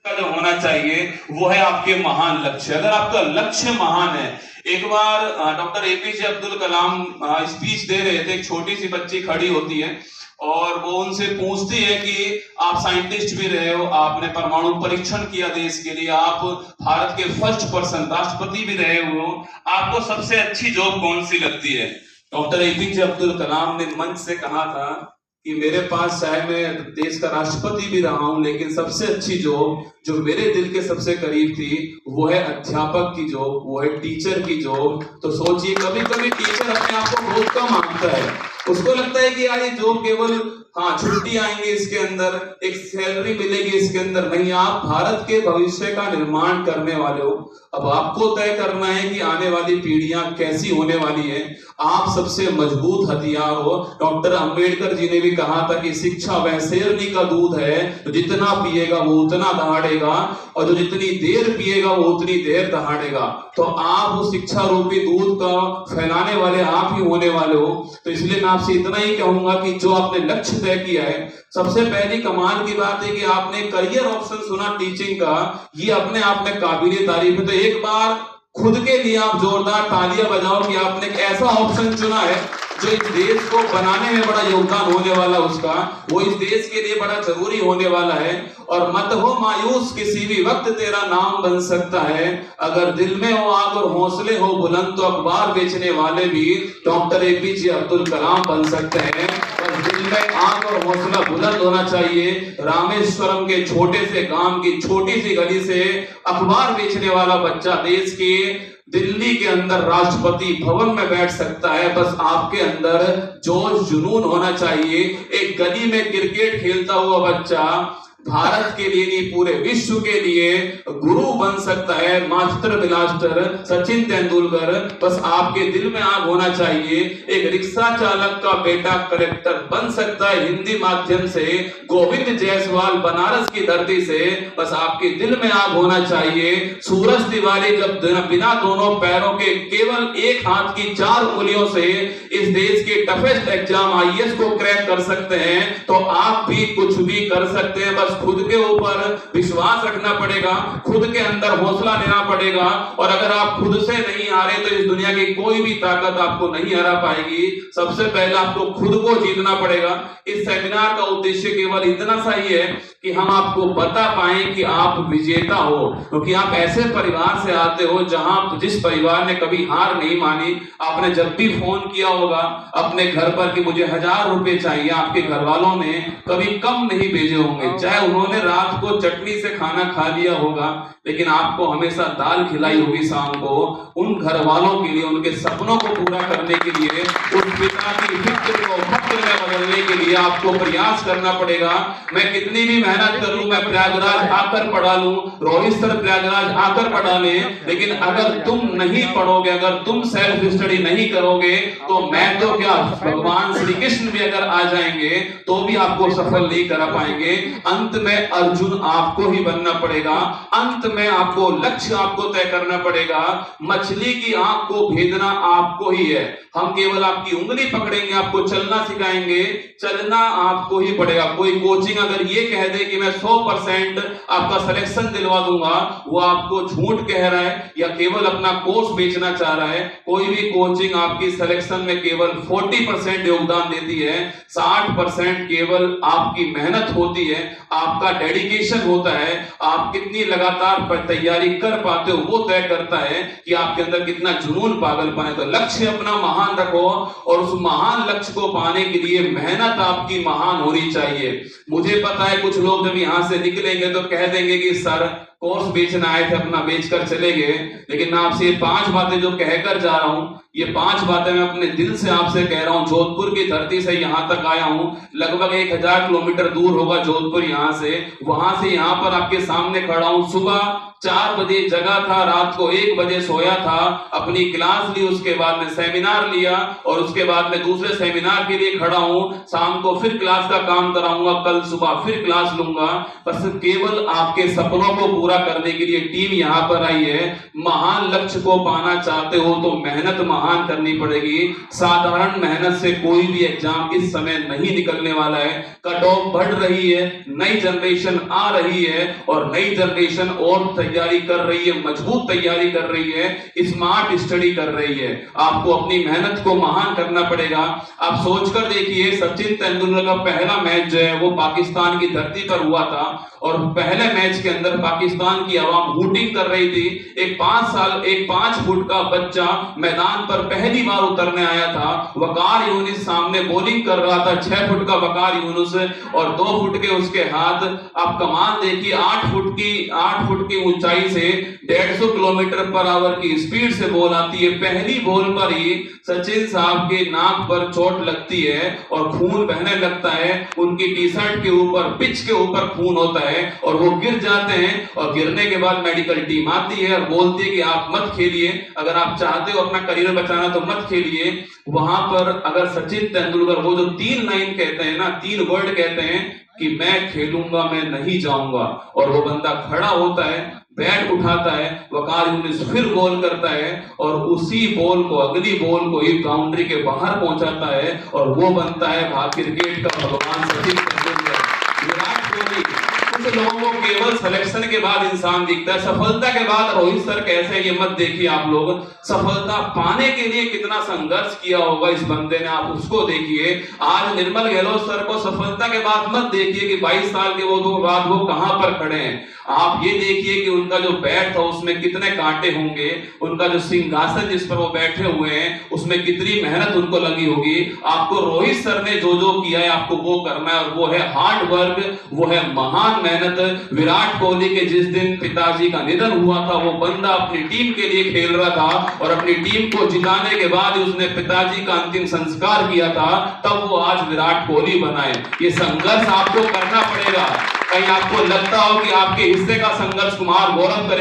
का जो होना चाहिए वो है आपके महान लक्ष्य। अगर आपका लक्ष्य महान है, एक बार doctor APJ Abdul Kalam speech दे रहे थे, एक छोटी सी बच्ची खड़ी होती है और वो उनसे पूछती है कि आप साइंटिस्ट भी रहे हो, आपने परमाणु परीक्षण किया देश के लिए, आप भारत के फर्स्ट पर्सन राष्ट्रपति भी रहे हो, आपको सबसे अच्छी जॉब कौन सी लगती है? डॉक्टर एपीजे अब्दुल कलाम ने मंच से कहा था कि मेरे पास चाहे मैं देश का राष्ट्रपति भी रहा हूं, लेकिन सबसे अच्छी जॉब जो मेरे दिल के सबसे करीब थी वो है अध्यापक की जॉब, वो है टीचर की जॉब। तो सोचिए, कभी कभी टीचर अपने आप को बहुत कम आंकता है, उसको लगता है कि यार ये जॉब केवल छुट्टी आएंगे इसके अंदर, एक सैलरी मिलेगी इसके अंदर। नहीं, आप भारत के भविष्य का निर्माण करने वाले हो। अब आपको तय करना है कि आने वाली पीढ़ियां कैसी होने वाली है। आप सबसे मजबूत हथियार हो। डॉक्टर अंबेडकर जी ने भी कहा था कि शिक्षा वह शेरनी का दूध है, तो जितना पिएगा वो उतना दहाड़ेगा, और जो जितनी देर पिएगा वो उतनी देर दहाड़ेगा। तो आप उस शिक्षा रूपी दूध का फैलाने वाले आप ही होने वाले हो। तो इसलिए मैं आपसे इतना ही कहूंगा कि जो आपने लक्ष्य तय किया है, सबसे पहली कमाल की बात है कि आपने करियर ऑप्शन सुना टीचिंग का, ये अपने आप में काबिले तारीफ है। तो एक बार खुद के लिए आप जोरदार तालियां बजाओ कि आपने एक ऐसा ऑप्शन चुना है जो इस देश को बनाने में बड़ा योगदान होने वाला, उसका वो इस देश के लिए बड़ा जरूरी होने वाला है। और मत हो मायूस, किसी भी वक्त तेरा नाम बन सकता है। अगर दिल में हो आग और हौसले हो बुलंद, तो अखबार बेचने वाले भी डॉक्टर एपीजे अब्दुल कलाम बन सकते हैं। और दिल में आग और हौसला बुलंद होना चाहिए। रामेश्वरम के छोटे से गांव की छोटी सी गली से अखबार बेचने वाला बच्चा देश के दिल्ली के अंदर राष्ट्रपति भवन में बैठ सकता है। बस आपके अंदर जोश जुनून होना चाहिए। एक गली में क्रिकेट खेलता हुआ बच्चा भारत के लिए नहीं, पूरे विश्व के लिए गुरु बन सकता है, मास्टर ब्लास्टर सचिन तेंदुलकर। बस आपके दिल में आग होना चाहिए। एक रिक्शा चालक का बेटा कलेक्टर बन सकता है हिंदी माध्यम से, गोविंद जायसवाल बनारस की धरती से। बस आपके दिल में आग होना चाहिए। सूरज तिवारी जब बिना दोनों पैरों के केवल एक हाथ की 4 उंगलियों से इस देश के टफेस्ट एग्जाम आईएएस को क्रैक कर सकते हैं, तो आप भी कुछ भी कर सकते हैं। बस खुद के ऊपर विश्वास रखना पड़ेगा, खुद के अंदर हौसला लेना पड़ेगा। और अगर आप खुद से नहीं हारे तो इस दुनिया की कोई भी ताकत आपको नहीं हरा पाएगी। सबसे पहले आपको खुद को जीतना पड़ेगा। इस सेमिनार का उद्देश्य केवल इतना सा ही है कि हम आपको बता पाएं कि आप विजेता हो, क्योंकि आप ऐसे परिवार से आते हो जहां जिस परिवार ने कभी हार नहीं मानी। आपने जब भी फोन किया होगा अपने घर पर कि मुझे 1000 रुपए चाहिए, आपके घर वालों ने कभी कम नहीं भेजे होंगे। चाहे उन्होंने रात को चटनी से खाना खा लिया होगा, लेकिन आपको हमेशा दाल खिलाई होगी शाम को। उन घर वालों के लिए, उनके सपनों को पूरा करने के लिए, उस पिता की फिक्र को फक्र में बदलने के लिए आपको प्रयास करना पड़ेगा। मैं कितनी भी मेहनत कर लूं, मैं प्रयागराज आकर पढ़ा लूं, रोहित सर प्रयागराज आकर पढ़ा लें, लेकिन अगर तुम नहीं पढ़ोगे, अगर तुम सेल्फ स्टडी नहीं करोगे, तो मैं तो क्या, भगवान श्री कृष्ण भी अगर आ जाएंगे तो भी आपको सफल नहीं करा पाएंगे। अंत में अर्जुन आपको ही बनना पड़ेगा। अंत में आपको लक्ष्य आपको तय करना पड़ेगा। मछली की आंख को भेदना आपको ही है। हम केवल आपकी उंगली पकड़ेंगे, आपको चलना सिखाएंगे, चलना आपको ही पड़ेगा। कोई कोचिंग अगर ये कह दे कि मैं 100% आपका सिलेक्शन दिलवा दूंगा, वो आपको झूठ कह रहा है या केवल अपना कोर्स बेचना चाह रहा है। कोई भी कोचिंग आपकी सिलेक्शन में केवल 40% योगदान देती है, 60% केवल आपकी मेहनत होती है, आपका डेडिकेशन होता है, आप कितनी लगातार तैयारी कर पाते हो वो तय करता है कि आपके अंदर कितना जुनून पागलपन है। तो लक्ष्य अपना महान रखो, और उस महान लक्ष्य को पाने के लिए मेहनत आपकी महान होनी चाहिए। मुझे पता है कुछ लोग जब यहां से निकलेंगे तो कह देंगे कि सर कोर्स बेचना आए थे, अपना बेचकर चले गए। लेकिन मैं आपसे ये 5 बातें जो कहकर जा रहा हूं, ये 5 बातें मैं अपने दिल से आपसे कह रहा हूं। जोधपुर की धरती से यहां तक आया हूं, लगभग 1000 किलोमीटर दूर होगा जोधपुर यहां से। वहां से यहां पर आपके सामने खड़ा हूं। सुबह 4 बजे जगा था, रात को 1 बजे सोया था, अपनी क्लास ली, उसके बाद में सेमिनार लिया, और उसके बाद में दूसरे सेमिनार के लिए खड़ा हूं। शाम को फिर क्लास का काम कराऊंगा, कल सुबह फिर क्लास लूंगा। बस केवल आपके सपनों को पूरा करने के लिए टीम यहां पर आई है। महान लक्ष्य को पाना चाहते हो तो मेहनत महान महान करनी पड़ेगी। साधारण मेहनत से कोई भी एग्जाम इस समय नहीं निकलने वाला है। कट ऑफ बढ़ रही है, नई जनरेशन आ रही है और नई जनरेशन और तैयारी कर रही है, मजबूत तैयारी कर रही है, स्मार्ट स्टडी कर रही है। आपको अपनी मेहनत को महान करना पड़ेगा। आप सोचकर देखिए, सचिन तेंदुलकर का पहला मैच जो है वो पाकिस्तान की धरती पर हुआ था और पहले मैच के अंदर पाकिस्तान की आवाम हूटिंग कर रही थी। एक 5 फुट का बच्चा मैदान पर पहली बार उतरने आया था। वकार यूनिस सामने बॉलिंग कर रहा था, 6 फुट का वकार यूनिस और 2 फुट के उसके हाथ। आप कमान देखिए, 8 फुट की ऊंचाई से 150 किलोमीटर पर आवर की स्पीड से बॉल आती है। पहली बॉल पर ही सचिन साहब के नाक पर चोट लगती है और खून बहने लगता है। उनकी टी शर्ट के ऊपर, पिच के ऊपर खून होता है और वो गिर जाते हैं और गिरने के बाद मेडिकल टीम आती है और बोलती है कि आप मत खेलिए, अगर आप चाहते हो अपना करियर बचाना तो मत खेलिए। वहां पर अगर सचिन तेंदुलकर वो जो 3 लाइन कहते हैं ना, 3 वर्ड कहते हैं कि मैं खेलूंगा, मैं नहीं जाऊंगा, और वो बंदा खड़ा होता है, बैट उठाता है, वकार यूनिस फिर बॉल करता है और उसी बॉल को, अगली बॉल को एक बाउंड्री के बाहर पहुंचाता है और वो बनता है क्रिकेट का भगवान सचिन तेंदुलकर। विराट कोहली, कुछ लोगों को केवल सिलेक्शन के बाद इंसान दिखता है, सफलता के बाद रोहित सर कैसे, ये मत देखिए। आप लोग सफलता पाने के लिए कितना संघर्ष किया होगा इस बंदे ने, आप उसको देखिए। आज निर्मल गहलोत सर को सफलता के बाद मत देखिए कि 22 साल के वो बाद वो कहां पर खड़े हैं। आप ये देखिए कि उनका जो बैट था उसमें कितने कांटे होंगे, उनका जो सिंहासन जिस पर वो बैठे हुए हैं उसमें कितनी मेहनत उनको लगी होगी। आपको रोहित सर ने जो जो किया है आपको वो करना है और वो है हार्ड वर्क, वो है महान मेहनत। विराट कोहली के जिस दिन पिताजी का निधन हुआ था, वो बंदा अपनी टीम के लिए खेल रहा था और अपनी टीम को जिताने के बाद उसने पिताजी का अंतिम संस्कार किया था, तब वो आज विराट कोहली बना है। ये संघर्ष आपको करना पड़ेगा। कहीं आपको लगता हो कि आपके हिस्से का संघर्ष कुमार गौरव करे